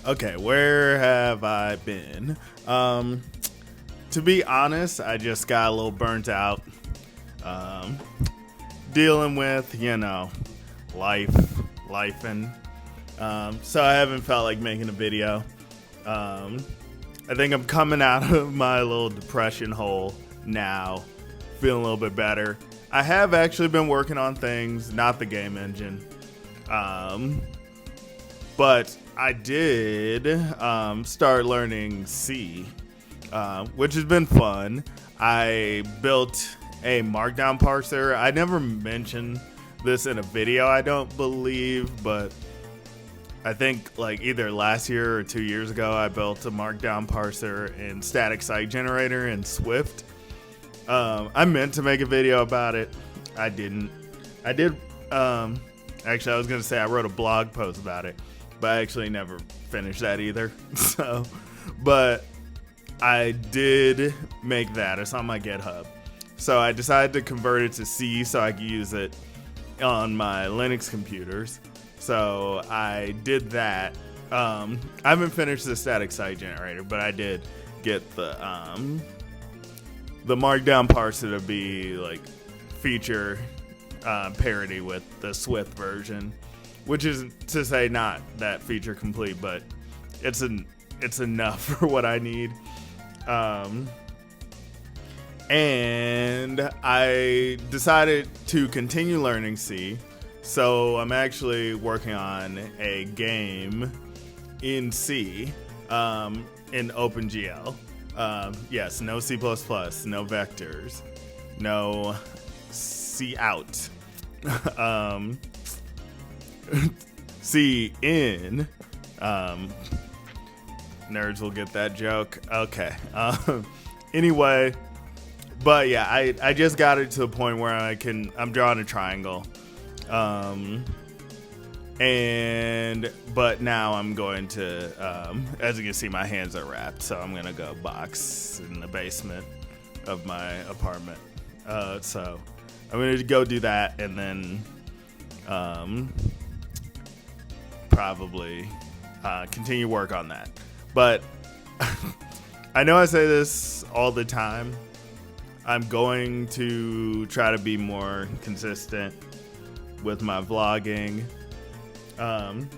Okay, where have I been? To be honest, I just got a little burnt out. Um, Dealing with, life, and so I haven't felt like making a video. I think I'm coming out of my little depression hole now, feeling a little bit better. I have actually been working on things, not the game engine, but I did start learning C, which has been fun. I built a markdown parser. I never mentioned this in a video, I don't believe, but I think like either last year or 2 years ago, I built a markdown parser in static site generator in Swift. I meant to make a video about it. I didn't. I did. Actually, I was going to say I wrote a blog post about it, but I actually never finished that either. So, but I did make that. It's on my GitHub. So I decided to convert it to C so I could use it on my Linux computers. So I did that. I haven't finished the static site generator, but I did get the markdown parser to be like feature parity with the Swift version, which is to say not that feature complete, but it's enough for what I need. And I decided to continue learning C. So I'm actually working on a game in C, in OpenGL. Yes, no C++, no vectors, no C out. C in. Nerds will get that joke. Okay. Anyway, but yeah, I just got it to the point where I'm drawing a triangle. But now I'm going to, as you can see, my hands are wrapped, so I'm gonna go box in the basement of my apartment. So I'm gonna go do that, and then probably continue work on that. But I know I say this all the time. I'm going to try to be more consistent with my vlogging. I'm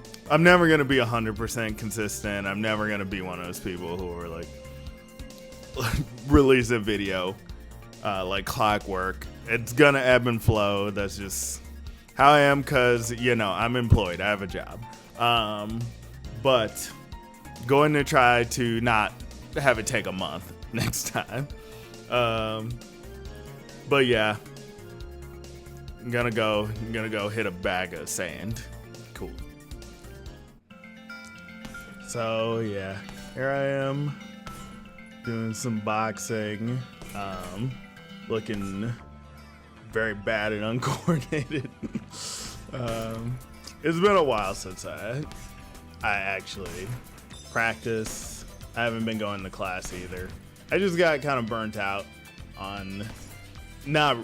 never going to be 100% consistent. I'm never going to be one of those people who are like release a video like clockwork. It's going to ebb and flow. That's just how I am, because I'm employed. I have a job. But going to try to not have it take a month next time. But yeah, I'm gonna go hit a bag of sand. Cool. So yeah, here I am doing some boxing, looking very bad and uncoordinated. It's been a while since I actually practiced. I haven't been going to class either. I just got kind of burnt out on not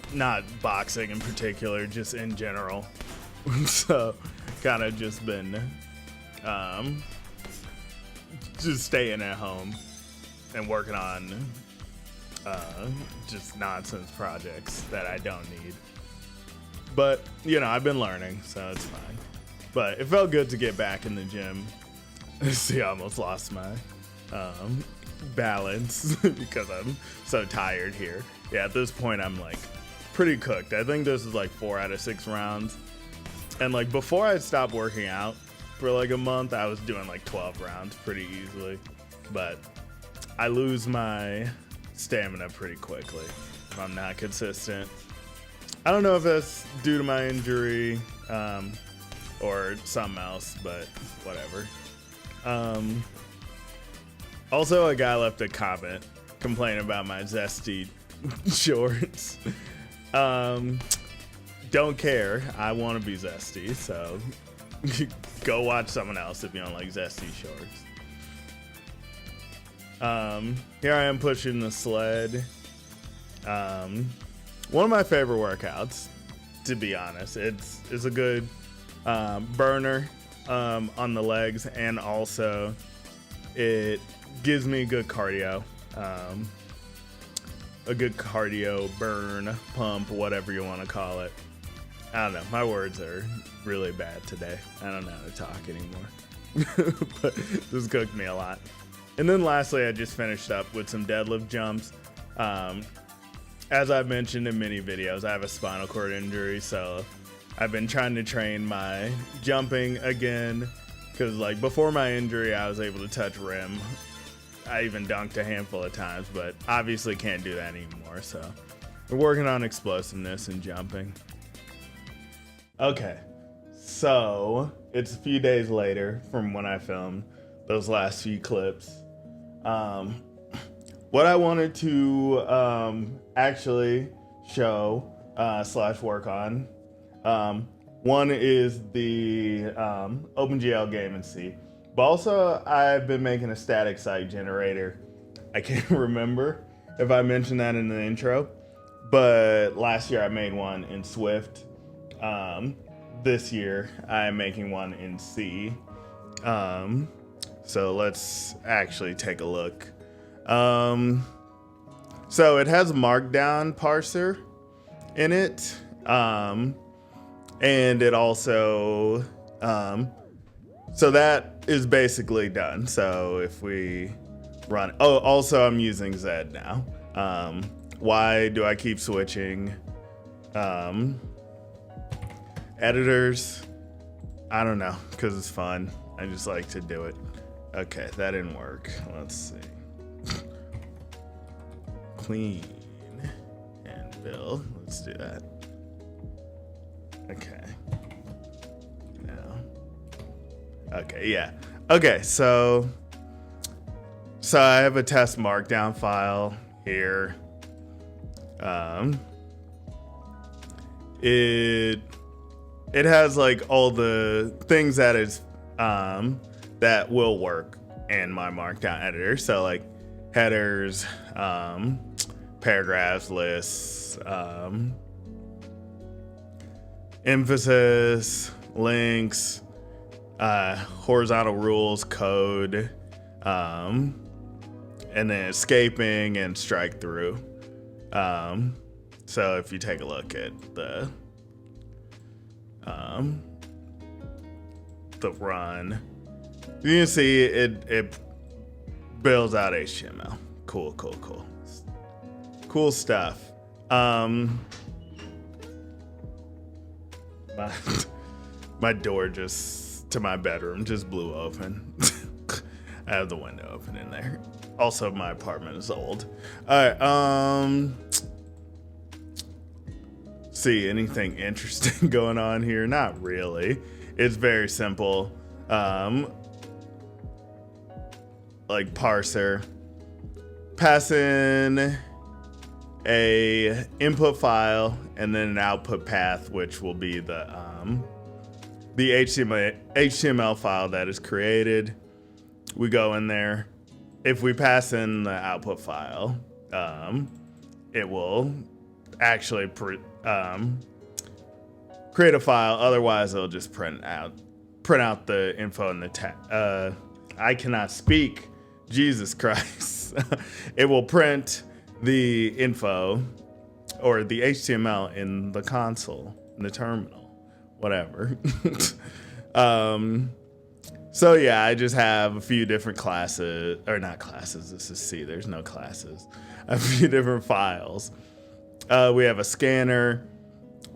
boxing in particular, just in general. So kind of just been just staying at home and working on just nonsense projects that I don't need. But I've been learning, so it's fine. But it felt good to get back in the gym. See, I almost lost my balance because I'm so tired here. Yeah, at this point I'm like pretty cooked. I think this is like 4 out of 6 rounds. And like before I stopped working out for like a month, I was doing like 12 rounds pretty easily. But I lose my stamina pretty quickly if I'm not consistent. I don't know if that's due to my injury or something else, but whatever. Also, a guy left a comment complaining about my zesty shorts. Don't care. I want to be zesty, so go watch someone else if you don't like zesty shorts. Here I am pushing the sled. One of my favorite workouts, to be honest. It's a good burner. on the legs, and also it gives me good cardio. A good cardio burn, pump, whatever you want to call it. I don't know. My words are really bad today. I don't know how to talk anymore. But this cooked me a lot. And then lastly, I just finished up with some deadlift jumps. As I've mentioned in many videos, I have a spinal cord injury, so I've been trying to train my jumping again. Because like before my injury, I was able to touch rim. I even dunked a handful of times, but obviously can't do that anymore. So we're working on explosiveness and jumping. Okay, so it's a few days later from when I filmed those last few clips. What I wanted to actually show / work on, one is the OpenGL game in C, but also I've been making a static site generator. I can't remember if I mentioned that in the intro, but last year I made one in Swift. This year I'm making one in C. So let's actually take a look. So it has a markdown parser in it. And it also, so that is basically done. So if we run, oh, also I'm using Z now. Why do I keep switching editors? I don't know, because it's fun. I just like to do it. Okay, that didn't work. Let's see. Clean and build. Let's do that. Okay. Now. Okay, yeah. Okay, so I have a test markdown file here. It has like all the things that is that will work in my markdown editor. So like headers, paragraphs, lists, emphasis, links, horizontal rules, code, and then escaping and strike through. So if you take a look at the run, you can see it builds out HTML. Cool stuff. My door just to my bedroom just blew open. I have the window open in there. Also, my apartment is old. All right. See anything interesting going on here? Not really. It's very simple. Like parser, pass in a input file and then an output path, which will be the HTML file that is created. We go in there. If we pass in the output file, it will actually create a file. Otherwise, it'll just print out the info in the tab. I cannot speak. Jesus Christ. It will print the info or the HTML in the console, in the terminal, whatever. So yeah, I just have a few different classes, or not classes, this is C, there's no classes. A few different files. We have a scanner,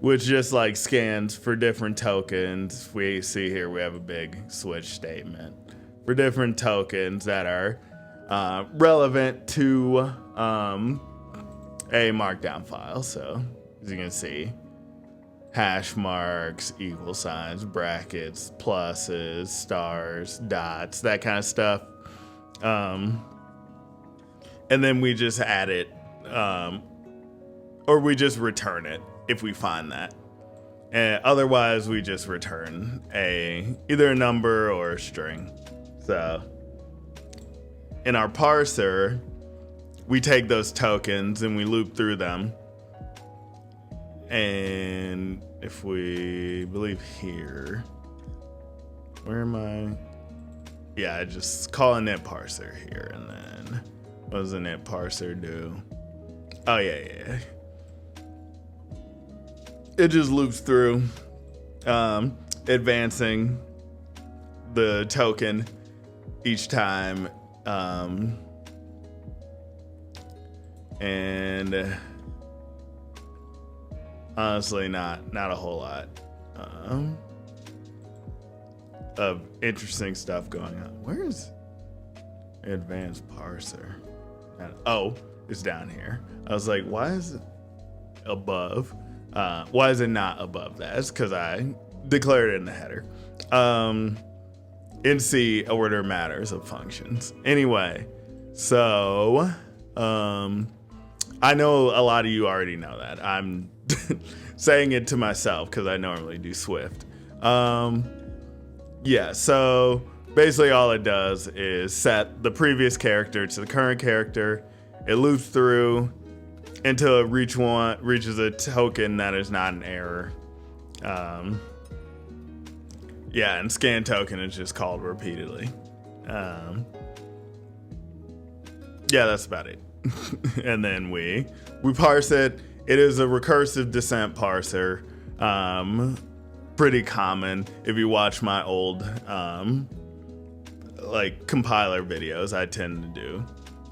which just like scans for different tokens. We see here we have a big switch statement for different tokens that are relevant to a markdown file. So as you can see, hash marks, equal signs, brackets, pluses, stars, dots, that kind of stuff. And then we just add it, or we just return it if we find that. And otherwise, we just return either a number or a string. So in our parser, we take those tokens and we loop through them. And if we believe here, Where am I? Yeah, I just call an int parser here, and then what does an int parser do? Oh yeah. It just loops through, advancing the token each time, and honestly, not a whole lot of interesting stuff going on. Where's advanced parser? Oh, it's down here. I was like, why is it above? Why is it not above that? It's because I declared it in the header. In C, order matters of functions. Anyway, so I know a lot of you already know that. I'm saying it to myself because I normally do Swift. Yeah, so basically all it does is set the previous character to the current character. It loops through until it reaches a token that is not an error. Yeah, and scan token is just called repeatedly. Yeah, that's about it. And then we parse it. It is a recursive descent parser. Pretty common if you watch my old like compiler videos. I tend to do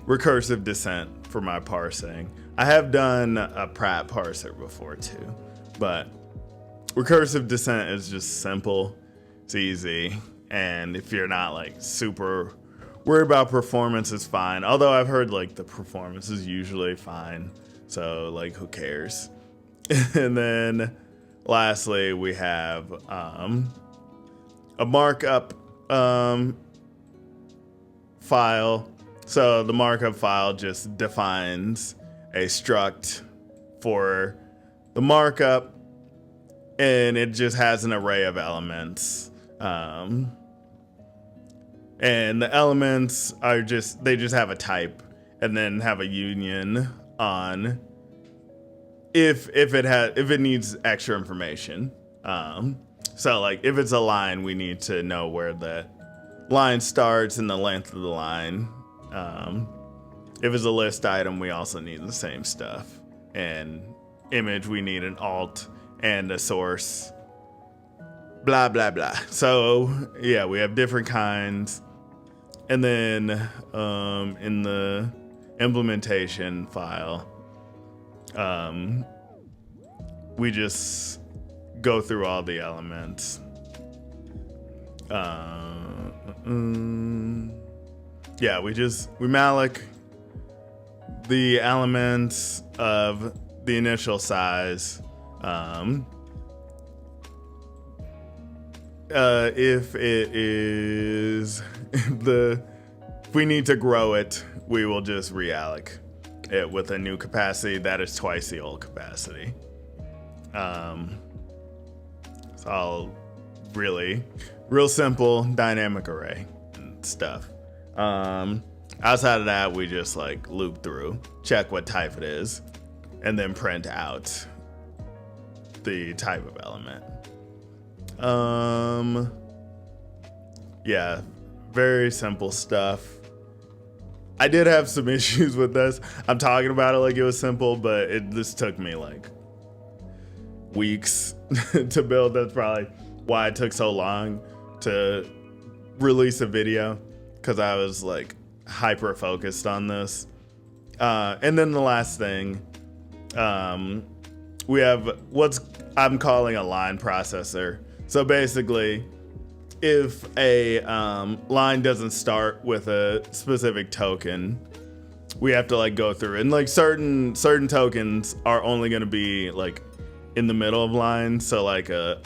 recursive descent for my parsing. I have done a Pratt parser before too, but recursive descent is just simple. It's easy, and if you're not like super worried about performance, it's fine. Although I've heard like the performance is usually fine, so like who cares? And then lastly, we have a markup file. So the markup file just defines a struct for the markup, and it just has an array of elements. And the elements are they just have a type and then have a union on if it needs extra information. So like if it's a line, we need to know where the line starts and the length of the line. If it's a list item, we also need the same stuff. And image, we need an alt and a source. Blah, blah, blah. So yeah, we have different kinds. And then in the implementation file, we just go through all the elements. Yeah, we malloc the elements of the initial size. If it is if we need to grow it, we will just realloc it with a new capacity that is twice the old capacity. It's all real simple dynamic array and stuff. Outside of that, we just like loop through, check what type it is, and then print out the type of element. Yeah, very simple stuff. I did have some issues with this. I'm talking about it like it was simple, but this took me like weeks to build. That's probably why it took so long to release a video, because I was like hyper focused on this. And then the last thing, we have what I'm calling a line processor. So basically, if a line doesn't start with a specific token, we have to like go through, and like certain tokens are only going to be like in the middle of lines. So like a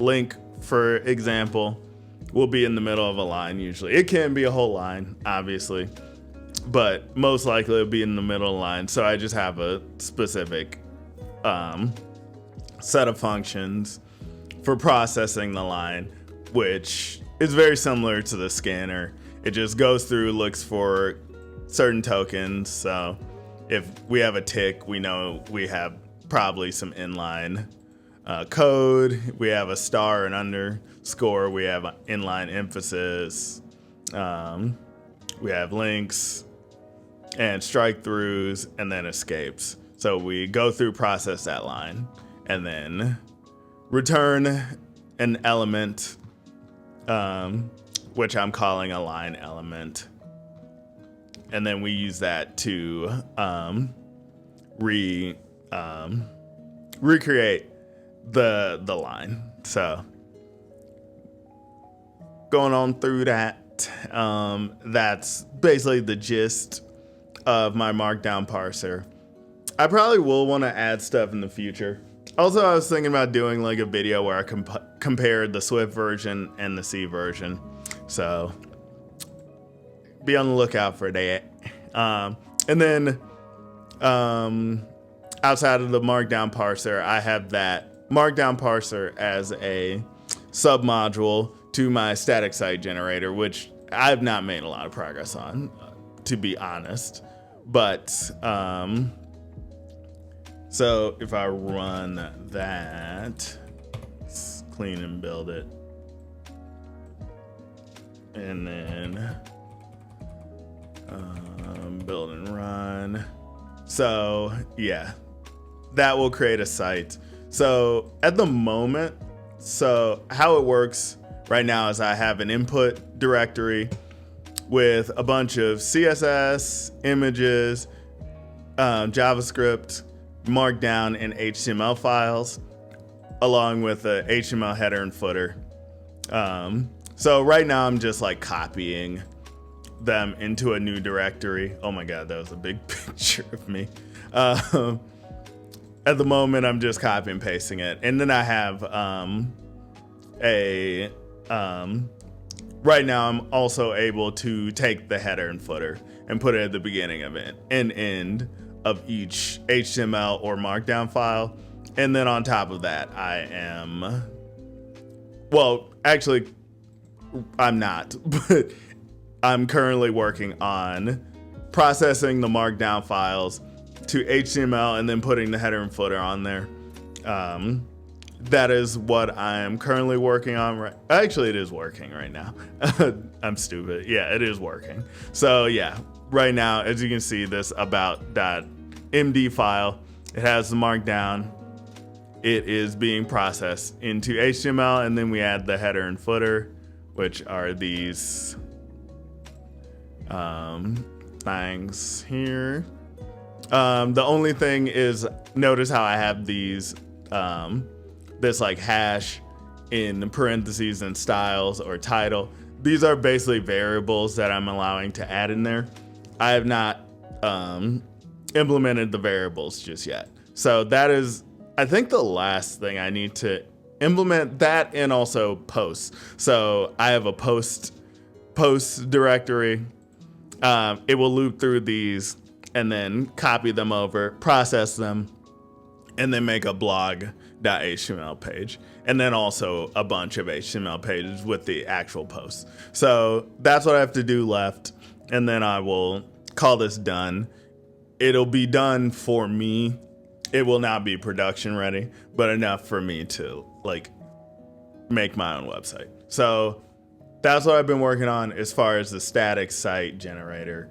link, for example, will be in the middle of a line. Usually it can be a whole line, obviously, but most likely it'll be in the middle of the line. So I just have a specific set of functions for processing the line, which is very similar to the scanner. It just goes through, looks for certain tokens. So if we have a tick, we know we have probably some inline code. We have a star and underscore. We have inline emphasis. We have links and strike throughs and then escapes. So we go through, process that line, and then return an element, which I'm calling a line element. And then we use that to recreate the line. So going on through that, that's basically the gist of my markdown parser. I probably will want to add stuff in the future. Also, I was thinking about doing like a video where I compared the Swift version and the C version. So be on the lookout for that. And then outside of the markdown parser, I have that markdown parser as a submodule to my static site generator, which I've not made a lot of progress on, to be honest. But so if I run that, let's clean and build it, and then build and run. So yeah, that will create a site. So at the moment, so how it works right now is I have an input directory with a bunch of CSS, images, JavaScript, Markdown, and HTML files, along with a HTML header and footer. So right now I'm just like copying them into a new directory. Oh my God, that was a big picture of me. At the moment, I'm just copy and pasting it. And then I have right now I'm also able to take the header and footer and put it at the beginning of it and end of each HTML or Markdown file. And then on top of that, I am, well, actually, I'm not, but I'm currently working on processing the Markdown files to HTML and then putting the header and footer on there. That is what I'm currently working on. Actually, it is working right now. I'm stupid. Yeah, it is working. So yeah, right now, as you can see, this about.md file, it has the Markdown. It is being processed into HTML, and then we add the header and footer, which are these things here. The only thing is, notice how I have these this like hash in parentheses and styles or title. These are basically variables that I'm allowing to add in there. I have not implemented the variables just yet. So that is, I think, the last thing I need to implement, that and also posts. So I have a post directory. It will loop through these and then copy them over, process them, and then make a blog.html page. And then also a bunch of HTML pages with the actual posts. So that's what I have to do left. And then I will call this done. It'll be done for me. It will not be production ready, but enough for me to like make my own website. So that's what I've been working on as far as the static site generator.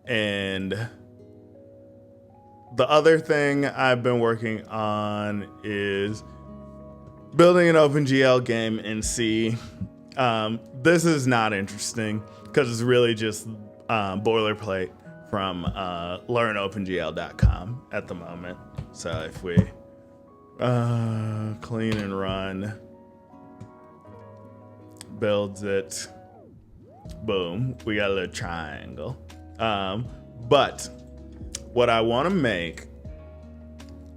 And the other thing I've been working on is building an OpenGL game in C. This is not interesting because it's really just boilerplate from learnopengl.com at the moment. So if we clean and run, builds it, boom, we got a little triangle. But what I want to make,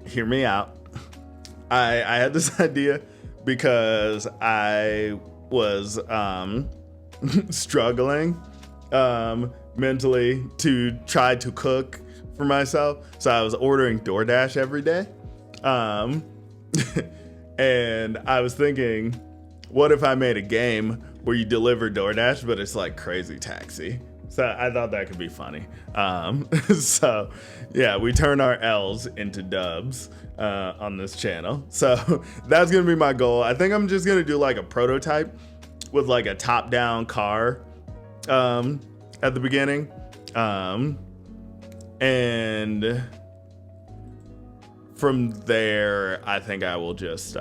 hear me out. I had this idea because I was struggling mentally to try to cook for myself. So I was ordering DoorDash every day. And I was thinking, what if I made a game where you deliver DoorDash, but it's like Crazy Taxi? So I thought that could be funny. So yeah, we turn our L's into dubs on this channel. So that's gonna be my goal. I think I'm just gonna do like a prototype with like a top-down car at the beginning. And from there, I think I will just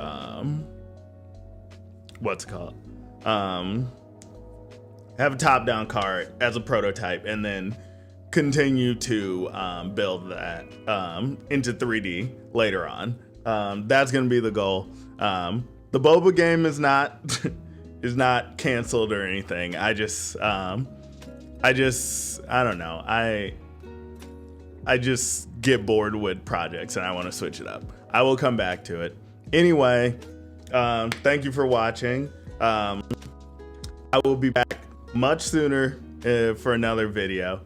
what's it called? Have a top-down car as a prototype, and then continue to build that into 3D later on. That's gonna be the goal. The boba game is not is not canceled or anything. I don't know. I just get bored with projects and I want to switch it up. I will come back to it. Anyway, thank you for watching. I will be back much sooner for another video.